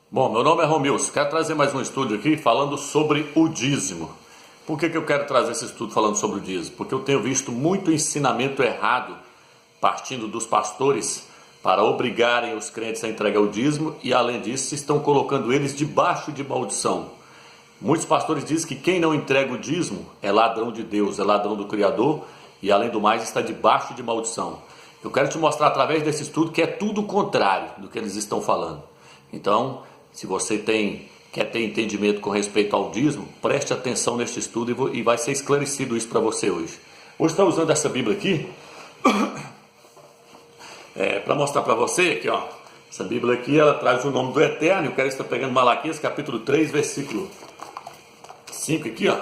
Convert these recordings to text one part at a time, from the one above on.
Bom, meu nome é Romilson, quero trazer mais um estudo aqui falando sobre o dízimo. Por que eu quero trazer esse estudo falando sobre o dízimo? Porque eu tenho visto muito ensinamento errado partindo dos pastores para obrigarem os crentes a entregar o dízimo e, além disso, estão colocando eles debaixo de maldição. Muitos pastores dizem que quem não entrega o dízimo é ladrão de Deus, é ladrão do Criador e, além do mais, está debaixo de maldição. Eu quero te mostrar através desse estudo que é tudo o contrário do que eles estão falando. Então, se você quer ter entendimento com respeito ao dízimo, preste atenção neste estudo e vai ser esclarecido isso para você hoje. Hoje estou usando essa Bíblia aqui para mostrar para você aqui, ó. Essa Bíblia aqui, ela traz o nome do Eterno. Eu quero estar pegando Malaquias, capítulo 3, versículo 5 aqui, ó.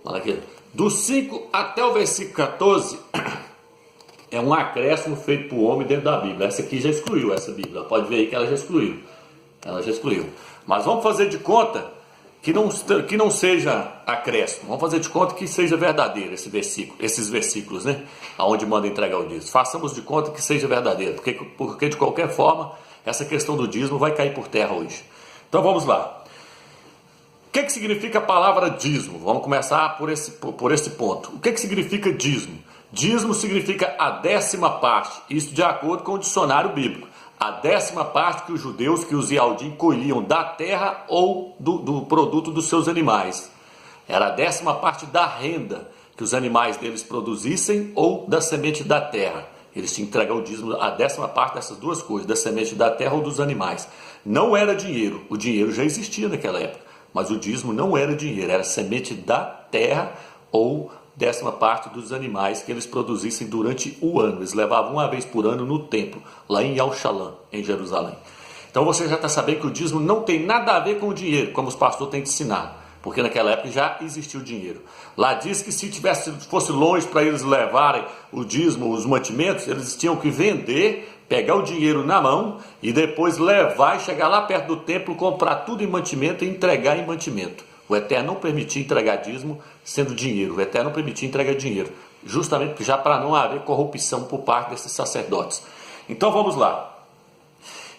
Malaquias. Do 5 até o versículo 14 é um acréscimo feito para o homem dentro da Bíblia. Essa aqui já excluiu, essa Bíblia. Pode ver aí que ela já excluiu. Mas vamos fazer de conta que não seja acréscimo. Vamos fazer de conta que seja verdadeiro esses versículos, né? Aonde manda entregar o dízimo. Façamos de conta que seja verdadeiro, porque de qualquer forma essa questão do dízimo vai cair por terra hoje. Então vamos lá. O que significa a palavra dízimo? Vamos começar por esse ponto. O que significa dízimo? Dízimo significa a 10ª parte, isso de acordo com o dicionário bíblico. A 10ª parte que os judeus, que os Yaldim colhiam da terra ou do produto dos seus animais. Era a 10ª parte da renda que os animais deles produzissem ou da semente da terra. Eles tinham que entregar o dízimo, a 10ª parte dessas duas coisas, da semente da terra ou dos animais. Não era dinheiro, o dinheiro já existia naquela época, mas o dízimo não era dinheiro, era semente da terra ou 10ª parte dos animais que eles produzissem durante o ano. Eles levavam uma vez por ano no templo, lá em Yal-Shalom, em Jerusalém. Então você já está sabendo que o dízimo não tem nada a ver com o dinheiro, como os pastores têm te ensinado, porque naquela época já existia o dinheiro. Lá diz que se fosse longe para eles levarem o dízimo, os mantimentos, eles tinham que vender, pegar o dinheiro na mão e depois levar e chegar lá perto do templo, comprar tudo em mantimento e entregar em mantimento. O Eterno não permitia entregar dízimo sendo dinheiro. O Eterno não permitia entregar dinheiro, justamente já para não haver corrupção por parte desses sacerdotes. Então vamos lá.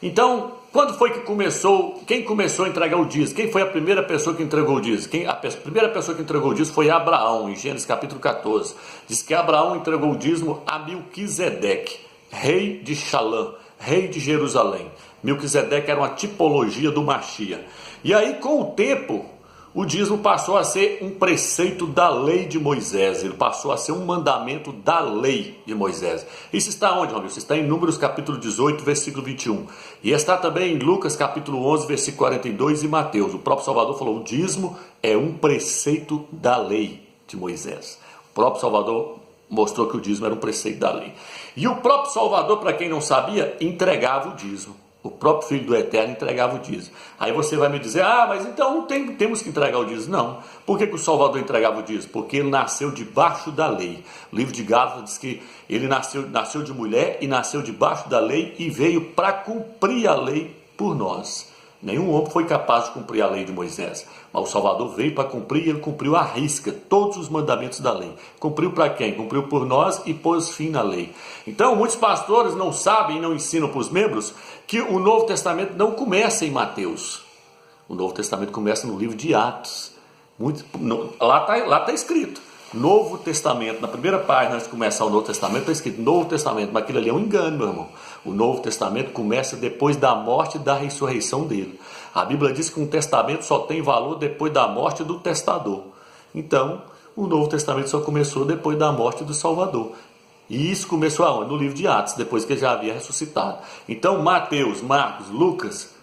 Então, quando foi que começou? Quem começou a entregar o dízimo? Quem foi a primeira pessoa que entregou o dízimo? A primeira pessoa que entregou o dízimo foi Abraão, em Gênesis capítulo 14. Diz que Abraão entregou o dízimo a Melquisedeque, rei de Shalom, rei de Jerusalém. Melquisedeque era uma tipologia do Machia. E aí, com o tempo, o dízimo passou a ser um preceito da lei de Moisés. Ele passou a ser um mandamento da lei de Moisés. Isso está onde, Romilson? Isso está em Números capítulo 18, versículo 21. E está também em Lucas capítulo 11, versículo 42 e Mateus. O próprio Salvador falou, o dízimo é um preceito da lei de Moisés. O próprio Salvador mostrou que o dízimo era um preceito da lei. E o próprio Salvador, para quem não sabia, entregava o dízimo. O próprio Filho do Eterno entregava o dízimo. Aí você vai me dizer, mas então temos que entregar o dízimo. Não. Por que o Salvador entregava o dízimo? Porque ele nasceu debaixo da lei. O livro de Gálatas diz que ele nasceu de mulher e nasceu debaixo da lei e veio para cumprir a lei por nós. Nenhum homem foi capaz de cumprir a lei de Moisés, mas o Salvador veio para cumprir e ele cumpriu à risca todos os mandamentos da lei. Cumpriu para quem? Cumpriu por nós e pôs fim na lei. Então, muitos pastores não sabem e não ensinam para os membros que o Novo Testamento não começa em Mateus. O Novo Testamento começa no livro de Atos. Lá está escrito. Novo Testamento, na primeira página, antes de começar o Novo Testamento, está escrito Novo Testamento, mas aquilo ali é um engano, meu irmão. O Novo Testamento começa depois da morte e da ressurreição dele. A Bíblia diz que um testamento só tem valor depois da morte do testador. Então, o Novo Testamento só começou depois da morte do Salvador. E isso começou aonde? No livro de Atos, depois que ele já havia ressuscitado. Então, Mateus, Marcos, Lucas,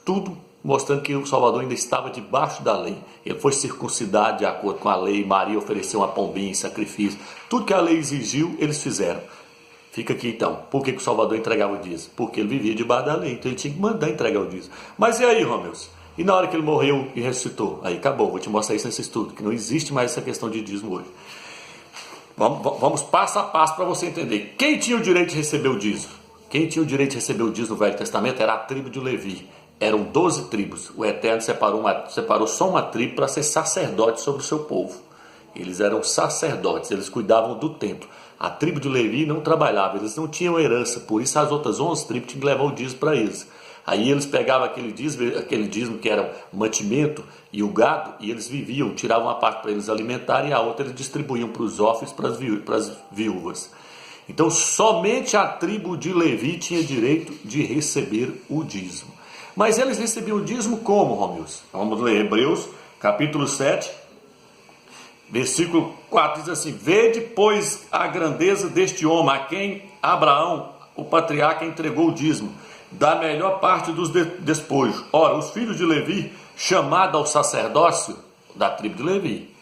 tudo mostrando que o Salvador ainda estava debaixo da lei. Ele foi circuncidado de acordo com a lei. Maria ofereceu uma pombinha em sacrifício. Tudo que a lei exigiu, eles fizeram. Fica aqui então. Por que o Salvador entregava o dízimo? Porque ele vivia debaixo da lei. Então ele tinha que mandar entregar o dízimo. Mas e aí, Romilson? E na hora que ele morreu e ressuscitou? Aí acabou. Vou te mostrar isso nesse estudo. Que não existe mais essa questão de dízimo hoje. Vamos passo a passo para você entender. Quem tinha o direito de receber o dízimo? Quem tinha o direito de receber o dízimo no Velho Testamento era a tribo de Levi. Eram 12 tribos. O Eterno separou só uma tribo para ser sacerdote sobre o seu povo. Eles eram sacerdotes, eles cuidavam do templo. A tribo de Levi não trabalhava, eles não tinham herança, por isso as outras 11 tribos tinham que levar o dízimo para eles. Aí eles pegavam aquele dízimo que era mantimento e o gado, e eles viviam, tiravam uma parte para eles alimentarem e a outra eles distribuíam para os órfãos, para as viúvas. Então somente a tribo de Levi tinha direito de receber o dízimo. Mas eles recebiam o dízimo como, Romilson? Vamos ler Hebreus, capítulo 7, versículo 4, diz assim: vede, pois, a grandeza deste homem, a quem Abraão, o patriarca, entregou o dízimo, da melhor parte dos despojos. Ora, os filhos de Levi, chamados ao sacerdócio da tribo de Levi,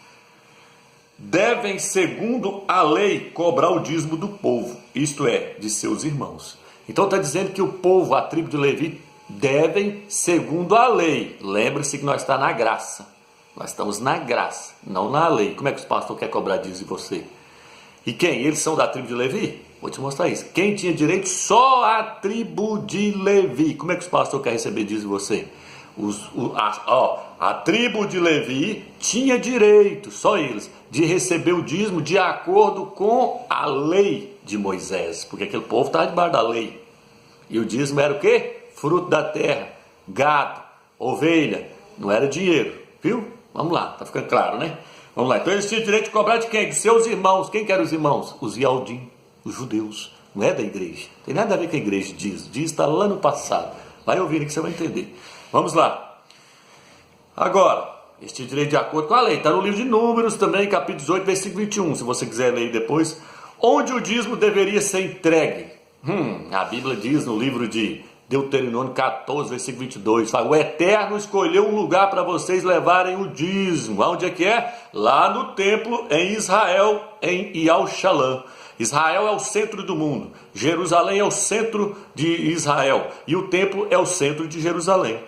devem, segundo a lei, cobrar o dízimo do povo, isto é, de seus irmãos. Então está dizendo que o povo, a tribo de Levi, devem, segundo a lei. Lembre-se que nós estamos na graça. Nós estamos na graça, não na lei. Como é que os pastores querem cobrar dízimo de você? E quem? Eles são da tribo de Levi? Vou te mostrar isso. Quem tinha direito? Só a tribo de Levi. Como é que os pastores querem receber dízimo de você? A tribo de Levi tinha direito, só eles, de receber o dízimo de acordo com a lei de Moisés. Porque aquele povo estava debaixo da lei. E o dízimo era o quê? Fruto da terra, gado, ovelha. Não era dinheiro, viu? Vamos lá, tá ficando claro, né? Vamos lá, então eles tinham direito de cobrar de quem? De seus irmãos. Quem que eram os irmãos? Os Yaldim, os judeus. Não é da igreja. Tem nada a ver com a igreja diz. Diz está lá no passado. Vai ouvir que você vai entender. Vamos lá. Agora, eles tinham direito de acordo com a lei. Está no livro de Números também, capítulo 18, versículo 21. Se você quiser ler depois. Onde o dízimo deveria ser entregue? A Bíblia diz no livro de Deuteronômio 14, versículo 22, fala: o Eterno escolheu um lugar para vocês levarem o dízimo. Onde é que é? Lá no templo em Israel, em Yal-Shalom. Israel é o centro do mundo, Jerusalém é o centro de Israel e o templo é o centro de Jerusalém.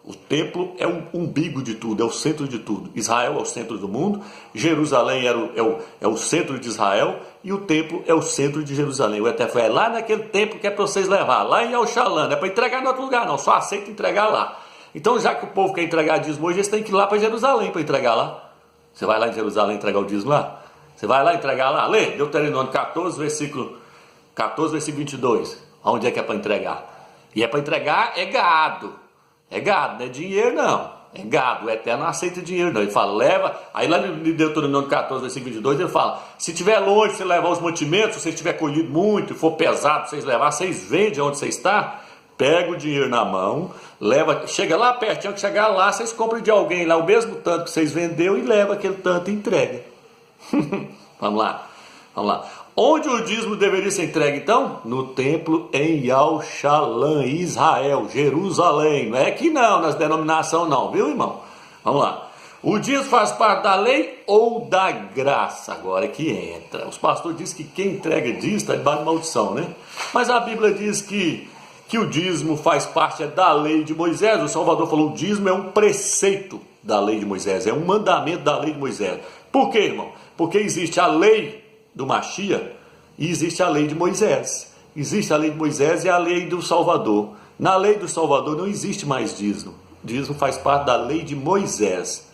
O templo é o umbigo de tudo, é o centro de tudo. Israel é o centro do mundo, Jerusalém é o centro de Israel e o templo é o centro de Jerusalém. O Eterno foi lá naquele templo que é para vocês levar, lá em Yal-Shalom, não é para entregar em outro lugar não, só aceita entregar lá. Então já que o povo quer entregar dízimo hoje, eles têm que ir lá para Jerusalém para entregar lá. Você vai lá em Jerusalém entregar o dízimo lá? Você vai lá entregar lá? Lê, Deuteronômio 14, versículo 22. Onde é que é para entregar? E é para entregar é gado. É gado, não é dinheiro não. É gado, o Eterno não aceita dinheiro não. Ele fala, leva. Aí lá no Deuteronômio 14, versículo 22, ele fala: se tiver longe, você levar os mantimentos, se você tiver colhido muito, for pesado para vocês levar, vocês vendem onde você está, pega o dinheiro na mão, leva, chega lá pertinho, que chegar lá, vocês compram de alguém lá o mesmo tanto que vocês vendeu e leva aquele tanto e entrega. Vamos lá. Onde o dízimo deveria ser entregue então? No templo em Yal-Shalom, Israel, Jerusalém. Não é aqui não, nas denominações não, viu, irmão? Vamos lá. O dízimo faz parte da lei ou da graça? Agora é que entra. Os pastores dizem que quem entrega dízimo está debaixo de maldição, né? Mas a Bíblia diz que o dízimo faz parte da lei de Moisés. O Salvador falou: o dízimo é um preceito da lei de Moisés, é um mandamento da lei de Moisés. Por quê, irmão? Porque existe a lei do Mashiach e existe a lei de Moisés. Existe a lei de Moisés e a lei do Salvador. Na lei do Salvador não existe mais dízimo. Dízimo faz parte da lei de Moisés.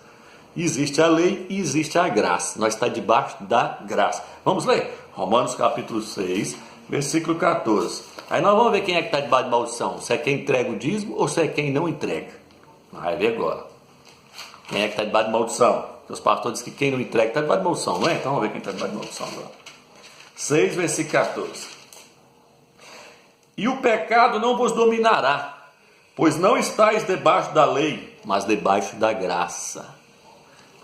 Existe a lei e existe a graça. Nós estamos debaixo da graça. Vamos ler? Romanos capítulo 6, versículo 14. Aí nós vamos ver quem é que está debaixo de maldição. Se é quem entrega o dízimo ou se é quem não entrega. Vai ver agora. Quem é que está debaixo de maldição? Os pastores dizem que quem não entrega está debaixo de maldição, não é? Então vamos ver quem está debaixo de maldição agora. 6, versículo 14. E o pecado não vos dominará, pois não estáis debaixo da lei, mas debaixo da graça.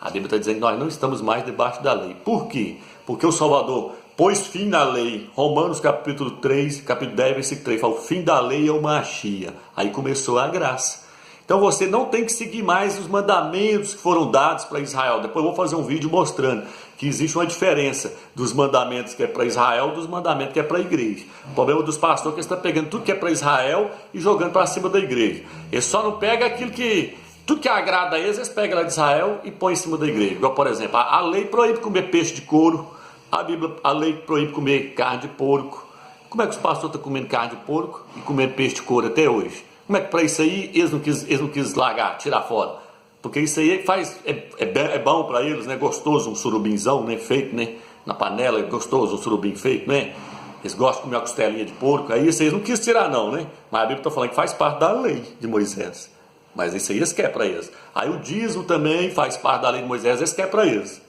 A Bíblia está dizendo que nós não estamos mais debaixo da lei. Por quê? Porque o Salvador pôs fim na lei. Romanos capítulo 3, capítulo 10, versículo 3, fala: o fim da lei é o Mashiach. Aí começou a graça. Então você não tem que seguir mais os mandamentos que foram dados para Israel. Depois eu vou fazer um vídeo mostrando que existe uma diferença dos mandamentos que é para Israel dos mandamentos que é para a igreja. O problema dos pastores é que eles estão pegando tudo que é para Israel e jogando para cima da igreja. Eles só não pegam aquilo que... Tudo que agrada a eles pegam lá de Israel e põem em cima da igreja. Igual, por exemplo, a lei proíbe comer peixe de couro. A lei proíbe comer carne de porco. Como é que os pastores estão comendo carne de porco e comendo peixe de couro até hoje? Como é que para isso aí eles não quis largar, tirar fora? Porque isso aí é bom para eles, né? Gostoso, um surubinzão, né? Feito, né? Na panela, é gostoso, um surubim feito, né? Eles gostam de comer uma costelinha de porco, aí vocês não quis tirar não, né? Mas a Bíblia está falando que faz parte da lei de Moisés. Mas isso aí eles querem para eles. Aí o dízimo também faz parte da lei de Moisés, eles querem para eles.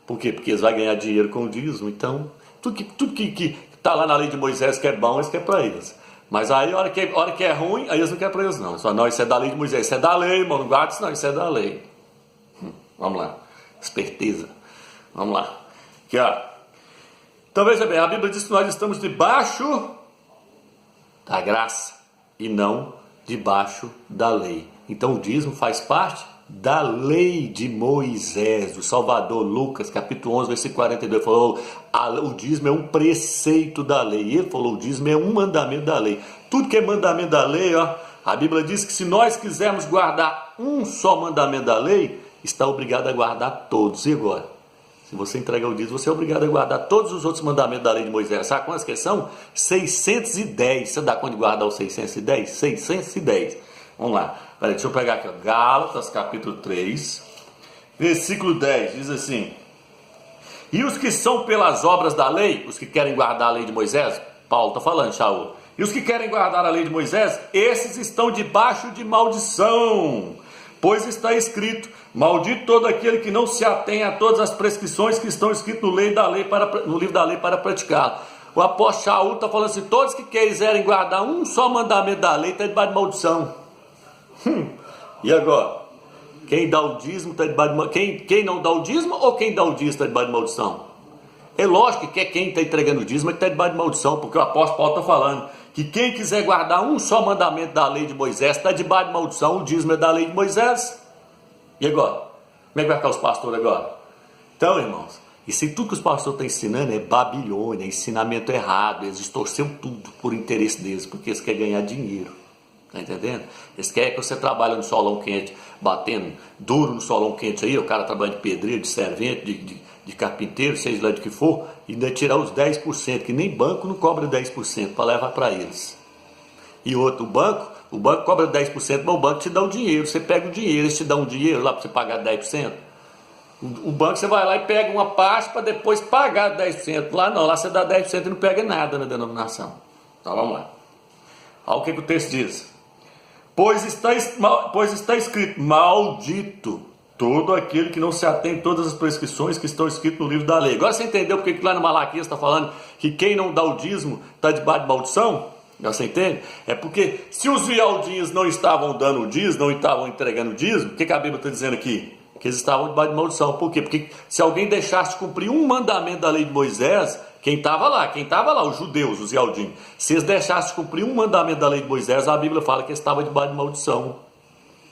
Por quê? Porque eles vão ganhar dinheiro com o dízimo. Então, tudo que está lá na lei de Moisés que é bom, eles querem para eles. Mas aí, a hora que é ruim, aí eles não querem para eles não. Eles falam, não, isso é da lei de Moisés, isso é da lei, irmão, não guarda isso não, isso é da lei. Vamos lá, esperteza. Vamos lá. Aqui, ó. Então veja bem, a Bíblia diz que nós estamos debaixo da graça e não debaixo da lei. Então o dízimo faz parte da lei de Moisés. O Salvador Lucas, capítulo 11, versículo 42, falou, o dízimo é um preceito da lei. E ele falou, o dízimo é um mandamento da lei. Tudo que é mandamento da lei, ó, a Bíblia diz que se nós quisermos guardar um só mandamento da lei, está obrigado a guardar todos. E agora? Se você entrega o dízimo, você é obrigado a guardar todos os outros mandamentos da lei de Moisés. Sabe quantas que são? 610. Você dá conta de guardar os 610? 610. Vamos lá. Peraí, deixa eu pegar aqui. Ó. Gálatas, capítulo 3, versículo 10. Diz assim. E os que são pelas obras da lei, os que querem guardar a lei de Moisés, Paulo está falando, Shaul. E os que querem guardar a lei de Moisés, esses estão debaixo de maldição. Pois está escrito, maldito todo aquele que não se atém a todas as prescrições que estão escritas no livro da lei para praticá-la. O apóstolo Shaul está falando assim, todos que quiserem guardar um só mandamento da lei, está debaixo de maldição. E agora? Quem dá o dízimo está debaixo de maldição? Quem não dá o dízimo ou quem dá o dízimo está debaixo de maldição? É lógico que é quem está entregando o dízimo que está debaixo de maldição, porque o apóstolo Paulo está falando que quem quiser guardar um só mandamento da lei de Moisés está debaixo de maldição, o dízimo é da lei de Moisés. E agora? Como é que vai ficar os pastores agora? Então, irmãos, isso aí tudo que os pastores estão ensinando é Babilônia, ensinamento errado, eles distorceram tudo por interesse deles, porque eles querem ganhar dinheiro. Tá entendendo? Eles querem que você trabalhe no solão quente, batendo duro no solão quente aí, o cara trabalha de pedreiro, de servente, de carpinteiro, seja lá de que for, e ainda tirar os 10%, que nem banco não cobra 10% para levar para eles. E outro, o banco cobra 10%, mas o banco te dá o dinheiro, você pega o dinheiro, eles te dão um dinheiro lá para você pagar 10%. O banco você vai lá e pega uma parte para depois pagar 10%. Lá não, lá você dá 10% e não pega nada na denominação. Então vamos lá. Olha o que o texto diz. Pois está escrito, maldito todo aquele que não se atém a todas as prescrições que estão escritas no livro da lei. Agora você entendeu porque que lá no Malaquias está falando que quem não dá o dízimo está debaixo de maldição? Agora você entende? É porque se os vialdinhos não estavam dando o dízimo, não estavam entregando o dízimo, o que a Bíblia está dizendo aqui? Que eles estavam debaixo de maldição. Por quê? Porque se alguém deixasse de cumprir um mandamento da lei de Moisés, quem estava lá, os judeus, os vialdinhos, se eles deixassem de cumprir um mandamento da lei de Moisés, a Bíblia fala que eles estavam debaixo de maldição.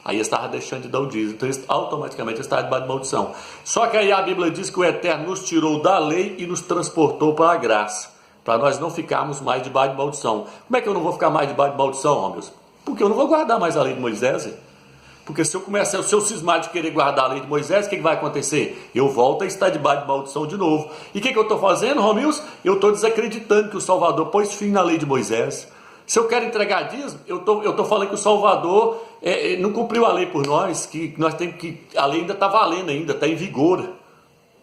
Aí eles estavam deixando de dar o dízimo, então eles, automaticamente eles estavam debaixo de maldição. Só que aí a Bíblia diz que o Eterno nos tirou da lei e nos transportou para a graça, para nós não ficarmos mais debaixo de maldição. Como é que eu não vou ficar mais debaixo de maldição, Romeus? Porque eu não vou guardar mais a lei de Moisés. Porque se eu cismar de querer guardar a lei de Moisés, o que vai acontecer? Eu volto a estar debaixo de maldição de novo. E o que eu estou fazendo, Romilson? Eu estou desacreditando que o Salvador pôs fim na lei de Moisés. Se eu quero entregar dízimo, eu estou falando que o Salvador não cumpriu a lei por nós, que nós temos que. A lei ainda está valendo, ainda está em vigor.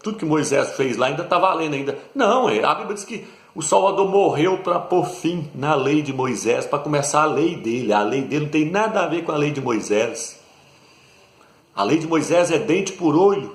Tudo que Moisés fez lá ainda está valendo ainda. Não, a Bíblia diz que o Salvador morreu para pôr fim na lei de Moisés, para começar a lei dele. A lei dele não tem nada a ver com a lei de Moisés. A lei de Moisés é dente por olho.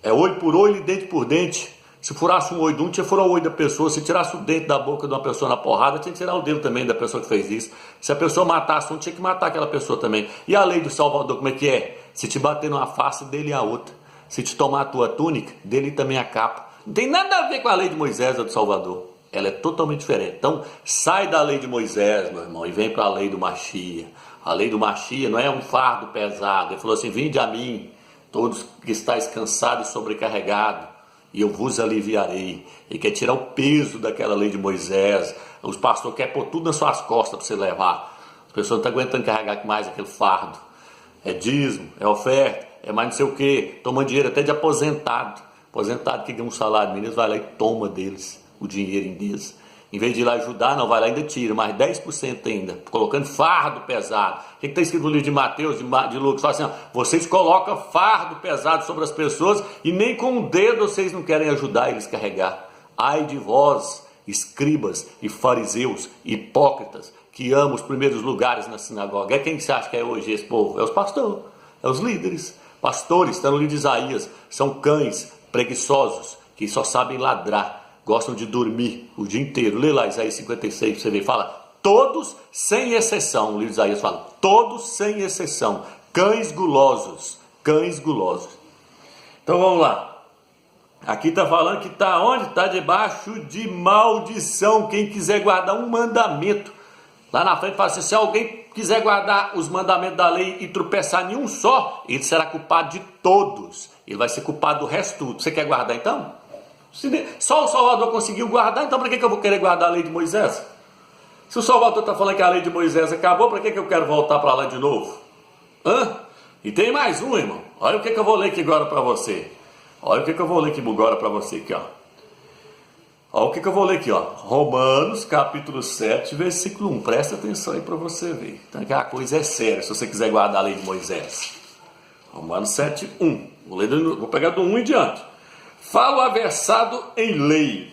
É olho por olho e dente por dente. Se furasse um olho de um, tinha que furar o olho da pessoa. Se tirasse o dente da boca de uma pessoa na porrada, tinha que tirar o dedo também da pessoa que fez isso. Se a pessoa matasse um, tinha que matar aquela pessoa também. E a lei do Salvador, como é que é? Se te bater numa face, dele a outra. Se te tomar a tua túnica, dele também a capa. Não tem nada a ver com a lei de Moisés ou do Salvador. Ela é totalmente diferente. Então, sai da lei de Moisés, meu irmão, e vem para a lei do Machia. A lei do Machia não é um fardo pesado. Ele falou assim, vinde a mim, todos que estáis cansados e sobrecarregados, e eu vos aliviarei. Ele quer tirar o peso daquela lei de Moisés. Os pastores querem pôr tudo nas suas costas para você levar. As pessoas não estão aguentando carregar mais aquele fardo. É dízimo, é oferta, é mais não sei o quê. Toma dinheiro até de aposentado. Aposentado que ganha um salário mínimo, vai lá e toma deles o dinheiro deles. Em vez de ir lá ajudar, não, vai lá e ainda tira, mais 10% ainda, colocando fardo pesado. O que está escrito no livro de Mateus, de Lucas? Fala assim, ó, vocês colocam fardo pesado sobre as pessoas e nem com o dedo vocês não querem ajudar eles a carregar. Ai de vós, escribas e fariseus, hipócritas, que amam os primeiros lugares na sinagoga. É quem você acha que é hoje esse povo? É os pastores, é os líderes. Pastores, está no livro de Isaías, são cães preguiçosos, que só sabem ladrar, gostam de dormir o dia inteiro. Lê lá Isaías 56, você vê, fala, todos sem exceção, o livro de Isaías fala, todos sem exceção, cães gulosos, cães gulosos. Então vamos lá, aqui está falando que está onde? Está debaixo de maldição, quem quiser guardar um mandamento. Lá na frente fala assim, se alguém quiser guardar os mandamentos da lei e tropeçar em um só, ele será culpado de todos. Ele vai ser culpado do resto tudo. Você quer guardar então? Só o Salvador conseguiu guardar, então para que eu vou querer guardar a lei de Moisés? Se o Salvador está falando que a lei de Moisés acabou, para que eu quero voltar para lá de novo? E tem mais um, irmão. Olha o que eu vou ler aqui agora para você. Olha o que eu vou ler aqui agora para você aqui, ó. Olha o que eu vou ler aqui, ó. Romanos, capítulo 7, versículo 1. Presta atenção aí para você ver. Então, que a coisa é séria, se você quiser guardar a lei de Moisés. Romanos 7, 1. Vou pegar do 1 em diante. Falo aversado em lei,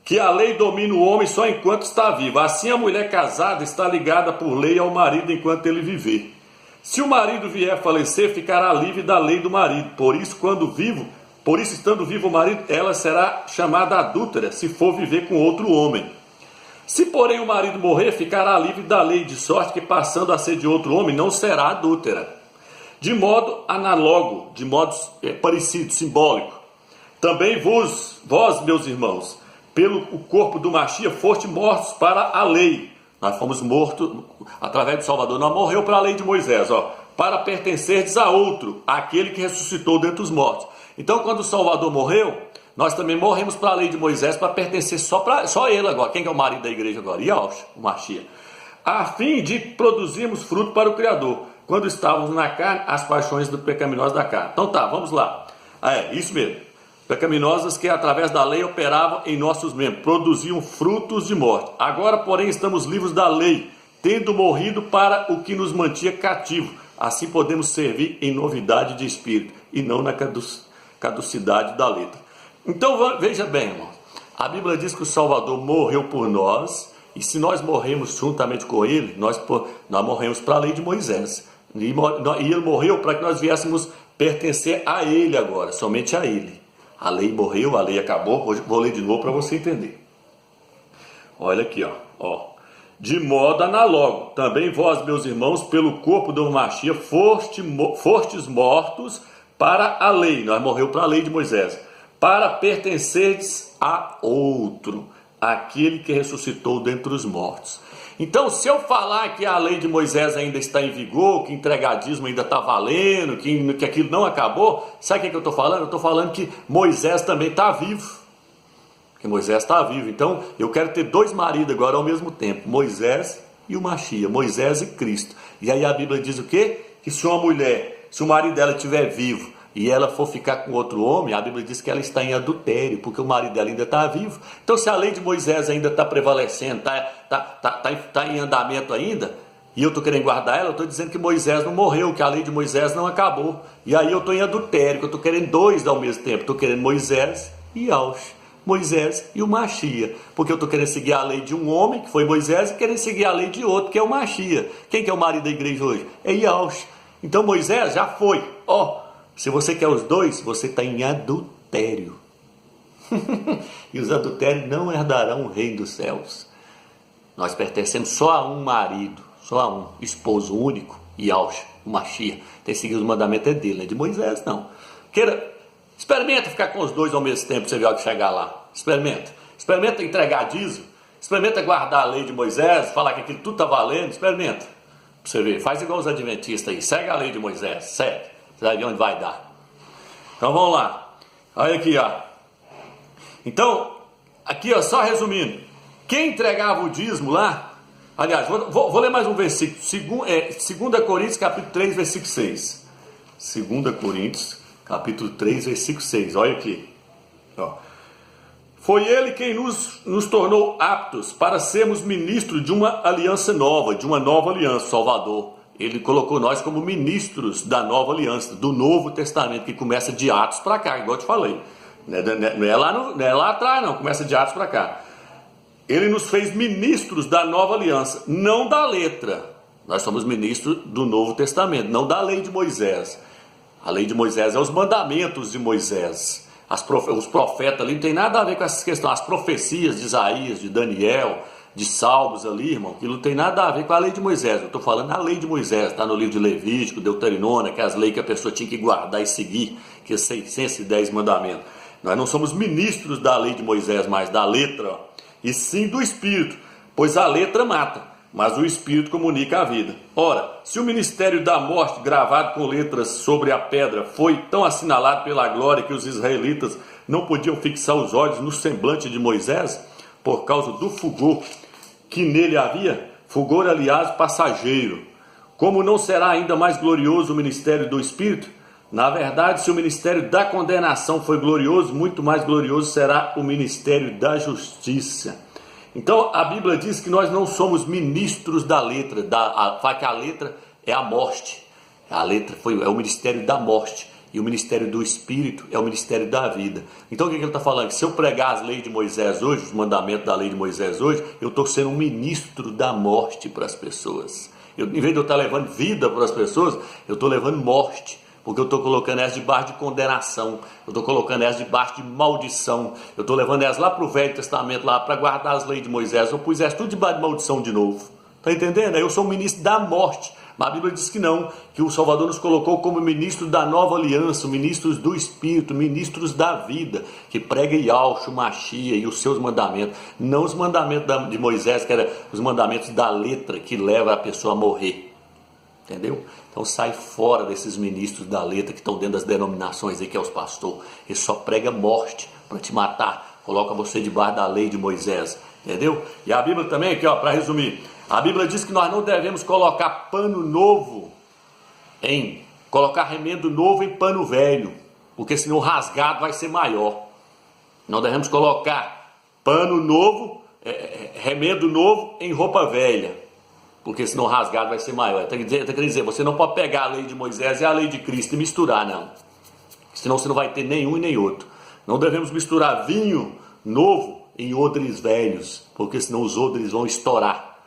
que a lei domina o homem só enquanto está vivo. Assim a mulher casada está ligada por lei ao marido enquanto ele viver. Se o marido vier a falecer, ficará livre da lei do marido. Por isso, estando vivo o marido, ela será chamada adúltera, se for viver com outro homem. Se, porém, o marido morrer, ficará livre da lei, de sorte que, passando a ser de outro homem, não será adúltera. De modo análogo, de modo parecido, simbólico. Também vós, meus irmãos, pelo o corpo do Machia, foste mortos para a lei. Nós fomos mortos através do Salvador. Nós morreu para a lei de Moisés, ó, para pertencerdes a outro, aquele que ressuscitou dentre os mortos. Então, quando o Salvador morreu, nós também morremos para a lei de Moisés para pertencer só ele agora. Quem que é o marido da igreja agora? Yahushua, o Machia. A fim de produzirmos fruto para o Criador, quando estávamos na carne, as paixões do pecaminoso da carne. Então tá, vamos lá. Isso mesmo. Pecaminosas que através da lei operavam em nossos membros, produziam frutos de morte. Agora, porém, estamos livres da lei, tendo morrido para o que nos mantinha cativo. Assim podemos servir em novidade de espírito e não na caducidade da letra. Então veja bem, irmão. A Bíblia diz que o Salvador morreu por nós, e se nós morremos juntamente com ele, nós morremos para a lei de Moisés. E ele morreu para que nós viéssemos pertencer a ele agora, somente a ele. A lei morreu, a lei acabou. Vou ler de novo para você entender. Olha aqui, ó. De modo análogo, também vós, meus irmãos, pelo corpo do Machia, fostes mortos para a lei. Nós morreu para a lei de Moisés. Para pertencerdes a outro, aquele que ressuscitou dentre os mortos. Então, se eu falar que a lei de Moisés ainda está em vigor, que entregadismo ainda está valendo, que aquilo não acabou, sabe o que eu estou falando? Eu estou falando que Moisés também está vivo. Que Moisés está vivo. Então, eu quero ter dois maridos agora ao mesmo tempo, Moisés e o Machia, Moisés e Cristo. E aí a Bíblia diz o quê? Que se uma mulher, se o marido dela estiver vivo, e ela for ficar com outro homem, a Bíblia diz que ela está em adultério, porque o marido dela ainda está vivo. Então, se a lei de Moisés ainda está prevalecendo, está em andamento ainda, e eu estou querendo guardar ela, eu estou dizendo que Moisés não morreu, que a lei de Moisés não acabou. E aí eu estou em adultério, que eu estou querendo dois ao mesmo tempo. Estou querendo Moisés e Yahushua, Moisés e o Machia, porque eu estou querendo seguir a lei de um homem, que foi Moisés, e querendo seguir a lei de outro, que é o Machia. Quem que é o marido da igreja hoje? É Yahushua. Então Moisés já foi, se você quer os dois, você está em adultério. E os adultérios não herdarão o reino dos céus. Nós pertencemos só a um marido, só a um esposo único, Yahushua, o Machia. Tem que seguir os mandamentos dele, não é de Moisés, não. Experimenta ficar com os dois ao mesmo tempo, você vê que chegar lá. Experimenta entregar dízimo. Experimenta guardar a lei de Moisés, falar que aquilo tudo está valendo. Experimenta. Pra você ver, faz igual os adventistas aí. Segue a lei de Moisés, segue. Você vai ver onde vai dar. Então vamos lá. Olha aqui, ó. Então, aqui, ó, só resumindo. Quem entregava o dízimo lá... Aliás, vou ler mais um versículo. 2 Coríntios, capítulo 3, versículo 6. 2 Coríntios, capítulo 3, versículo 6. Olha aqui. Ó. Foi ele quem nos tornou aptos para sermos ministros de uma aliança nova, de uma nova aliança, Salvador. Ele colocou nós como ministros da nova aliança, do Novo Testamento, que começa de Atos para cá, igual eu te falei. Não é lá atrás, não. Começa de Atos para cá. Ele nos fez ministros da nova aliança, não da letra. Nós somos ministros do Novo Testamento, não da lei de Moisés. A lei de Moisés é os mandamentos de Moisés. Os profetas ali não tem nada a ver com essas questões. As profecias de Isaías, de Daniel, de Salmos ali, irmão, aquilo não tem nada a ver com a lei de Moisés. Eu estou falando da lei de Moisés, está no livro de Levítico, Deuteronômio, que é as leis que a pessoa tinha que guardar e seguir, que é 610 mandamentos. Nós não somos ministros da lei de Moisés, mas da letra, e sim do Espírito, pois a letra mata, mas o Espírito comunica a vida. Ora, se o ministério da morte gravado com letras sobre a pedra foi tão assinalado pela glória que os israelitas não podiam fixar os olhos no semblante de Moisés, por causa do fulgor que nele havia, fulgor aliás passageiro, como não será ainda mais glorioso o ministério do Espírito? Na verdade, se o ministério da condenação foi glorioso, muito mais glorioso será o ministério da justiça. Então a Bíblia diz que nós não somos ministros da letra, que a letra é a morte. A letra é o ministério da morte. E o ministério do Espírito é o ministério da vida. Então o que ele está falando? Que se eu pregar as leis de Moisés hoje, os mandamentos da lei de Moisés hoje, eu estou sendo um ministro da morte para as pessoas. Em vez de eu estar levando vida para as pessoas, eu estou levando morte. Porque eu estou colocando elas debaixo de condenação, eu estou colocando elas debaixo de maldição, eu estou levando elas lá para o Velho Testamento, lá para guardar as leis de Moisés, eu pus elas tudo debaixo de maldição de novo. Está entendendo? Eu sou o ministro da morte, mas a Bíblia diz que não, que o Salvador nos colocou como ministro da nova aliança, ministros do Espírito, ministros da vida, que prega Yahshua, Machia e os seus mandamentos, não os mandamentos de Moisés, que eram os mandamentos da letra que leva a pessoa a morrer. Entendeu? Então sai fora desses ministros da letra que estão dentro das denominações aí, que é os pastores. Ele só prega morte para te matar, coloca você debaixo da lei de Moisés, entendeu? E a Bíblia também, aqui ó, para resumir, a Bíblia diz que nós não devemos colocar colocar remendo novo em pano velho, porque senão o rasgado vai ser maior. Não devemos colocar pano novo, remendo novo em roupa velha, porque senão o rasgado vai ser maior. Tem que dizer, você não pode pegar a lei de Moisés e a lei de Cristo e misturar, não. Senão você não vai ter nenhum e nem outro. Não devemos misturar vinho novo em odres velhos, porque senão os odres vão estourar.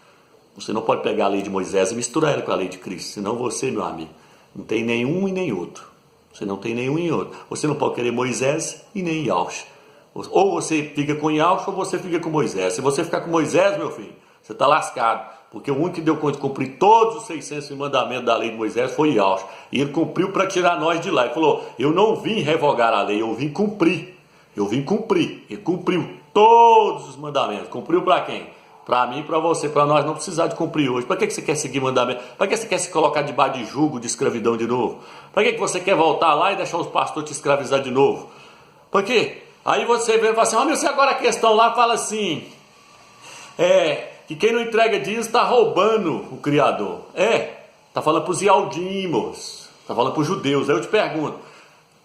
Você não pode pegar a lei de Moisés e misturar ela com a lei de Cristo, senão você, meu amigo, não tem nenhum e nem outro. Você não tem nenhum e nem outro. Você não pode querer Moisés e nem Yahshua. Ou você fica com Yahshua ou você fica com Moisés. Se você ficar com Moisés, meu filho, você está lascado. Porque o único que deu conta de cumprir todos os 600 mandamentos da lei de Moisés foi Yahshua. E ele cumpriu para tirar nós de lá. Ele falou, eu não vim revogar a lei, eu vim cumprir. Eu vim cumprir. Ele cumpriu todos os mandamentos. Cumpriu para quem? Para mim e para você. Para nós não precisar de cumprir hoje. Para que você quer seguir mandamento? Para que você quer se colocar debaixo de jugo, de escravidão de novo? Para que você quer voltar lá e deixar os pastores te escravizar de novo? Por quê? Aí você vem e fala assim, olha, se agora a questão lá fala assim, que quem não entrega dízimo está roubando o Criador. Está falando para os Ialdimos, está falando para os judeus. Aí eu te pergunto,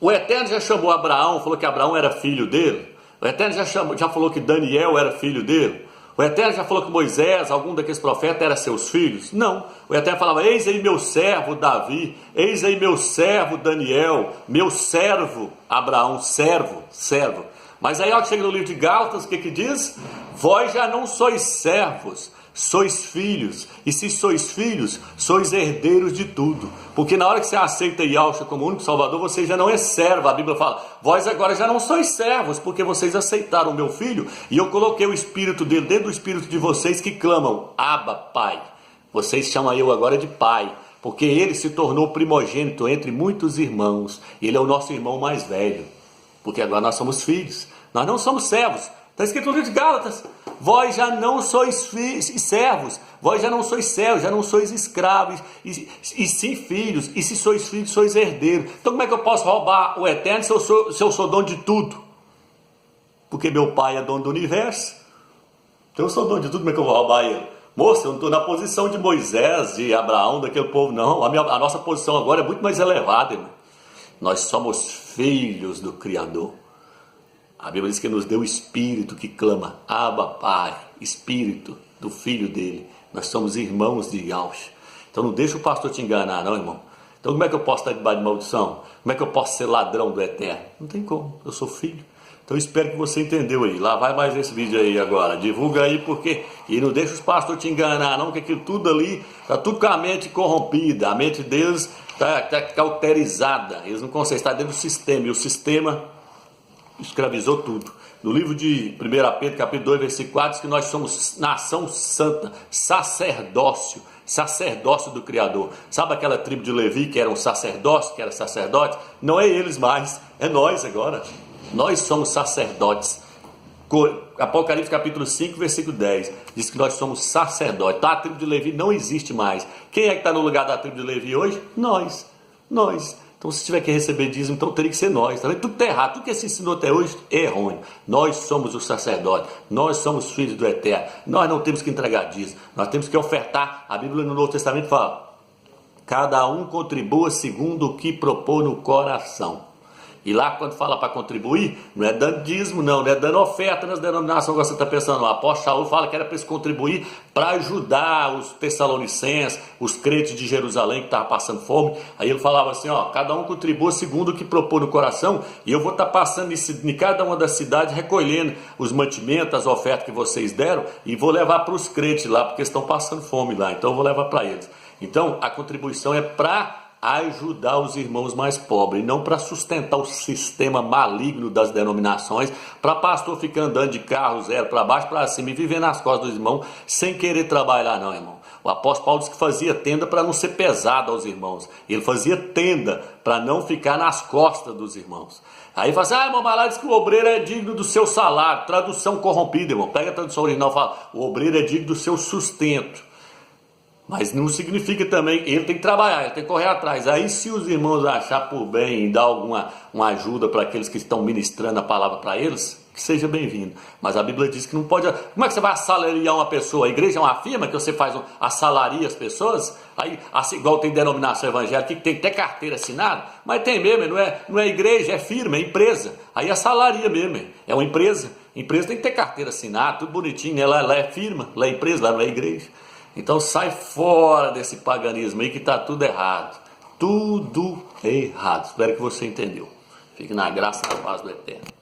o Eterno já chamou Abraão, falou que Abraão era filho dele? O Eterno já falou que Daniel era filho dele? O Eterno já falou que Moisés, algum daqueles profetas, era seus filhos? Não. O Eterno falava, eis aí meu servo Davi, eis aí meu servo Daniel, meu servo Abraão, servo. Mas aí, ó, chega no livro de Gálatas, o que diz? Vós já não sois servos, sois filhos. E se sois filhos, sois herdeiros de tudo. Porque na hora que você aceita Yahshua como único Salvador, você já não é servo. A Bíblia fala, vós agora já não sois servos, porque vocês aceitaram o meu filho, e eu coloquei o Espírito dele dentro do Espírito de vocês que clamam, Abba, Pai. Vocês chamam eu agora de Pai, porque ele se tornou primogênito entre muitos irmãos. Ele é o nosso irmão mais velho. Porque agora nós somos filhos, nós não somos servos. Está escrito no livro de Gálatas, vós já não sois servos, vós já não sois servos, já não sois escravos, e sim filhos, e se sois filhos, sois herdeiros. Então como é que eu posso roubar o Eterno se eu sou dono de tudo? Porque meu pai é dono do universo, então eu sou dono de tudo, como é que eu vou roubar ele? Moça, eu não estou na posição de Moisés, de Abraão, daquele povo, não. A nossa posição agora é muito mais elevada, irmão. Nós somos filhos do Criador. A Bíblia diz que nos deu o Espírito que clama, Abba, Pai, Espírito do Filho dele. Nós somos irmãos de Yahshua. Então não deixa o pastor te enganar, não, irmão. Então como é que eu posso estar debaixo de maldição? Como é que eu posso ser ladrão do Eterno? Não tem como, eu sou filho. Então espero que você entendeu aí. Lá vai mais esse vídeo aí agora. Divulga aí porque... E não deixa os pastores te enganar não, que aquilo tudo ali está tudo com a mente corrompida. A mente deles está cauterizada. Eles não conseguem estar dentro do sistema. E o sistema escravizou tudo. No livro de 1 Pedro, capítulo 2, versículo 4, diz que nós somos nação santa, sacerdócio do Criador. Sabe aquela tribo de Levi que era um sacerdócio, que era sacerdote? Não é eles mais, é nós agora. Nós somos sacerdotes. Apocalipse capítulo 5, versículo 10, diz que nós somos sacerdotes. Então a tribo de Levi não existe mais. Quem é que está no lugar da tribo de Levi hoje? Nós. Então se tiver que receber dízimo, então teria que ser nós. Tá vendo? Tudo está errado, tudo que se ensinou até hoje é errôneo. Nós somos os sacerdotes, nós somos filhos do Eterno. Nós não temos que entregar dízimo, nós temos que ofertar. A Bíblia no Novo Testamento fala: cada um contribua segundo o que propôs no coração. E lá quando fala para contribuir, não é dando dízimo não é dando oferta nas denominações que você está pensando. O apóstolo Saul fala que era para eles contribuir para ajudar os tessalonicenses, os crentes de Jerusalém que estavam passando fome. Aí ele falava assim, cada um contribua segundo o que propôs no coração, e eu vou estar passando em cada uma das cidades, recolhendo os mantimentos, as ofertas que vocês deram, e vou levar para os crentes lá, porque eles estão passando fome lá, então eu vou levar para eles. Então a contribuição é para ajudar os irmãos mais pobres, e não para sustentar o sistema maligno das denominações, para pastor ficar andando de carro zero para baixo, para cima, e viver nas costas dos irmãos, sem querer trabalhar não, irmão. O apóstolo Paulo disse que fazia tenda para não ser pesado aos irmãos, ele fazia tenda para não ficar nas costas dos irmãos. Aí fala assim, irmão, mas lá diz que o obreiro é digno do seu salário, tradução corrompida, irmão. Pega a tradução original e fala, o obreiro é digno do seu sustento. Mas não significa também, ele tem que trabalhar, ele tem que correr atrás. Aí se os irmãos achar por bem e dar uma ajuda para aqueles que estão ministrando a palavra para eles, que seja bem-vindo. Mas a Bíblia diz que não pode... Como é que você vai assalariar uma pessoa? A igreja é uma firma que você faz assalaria as pessoas? Aí, assim, igual tem denominação evangélica que tem até carteira assinada, mas tem mesmo, não é igreja, é firma, é empresa. Aí assalaria mesmo, é uma empresa. Empresa tem que ter carteira assinada, tudo bonitinho, né? Lá é firma, lá é empresa, lá não é igreja. Então sai fora desse paganismo aí que está tudo errado. Tudo errado. Espero que você entendeu. Fique na graça e na paz do Eterno.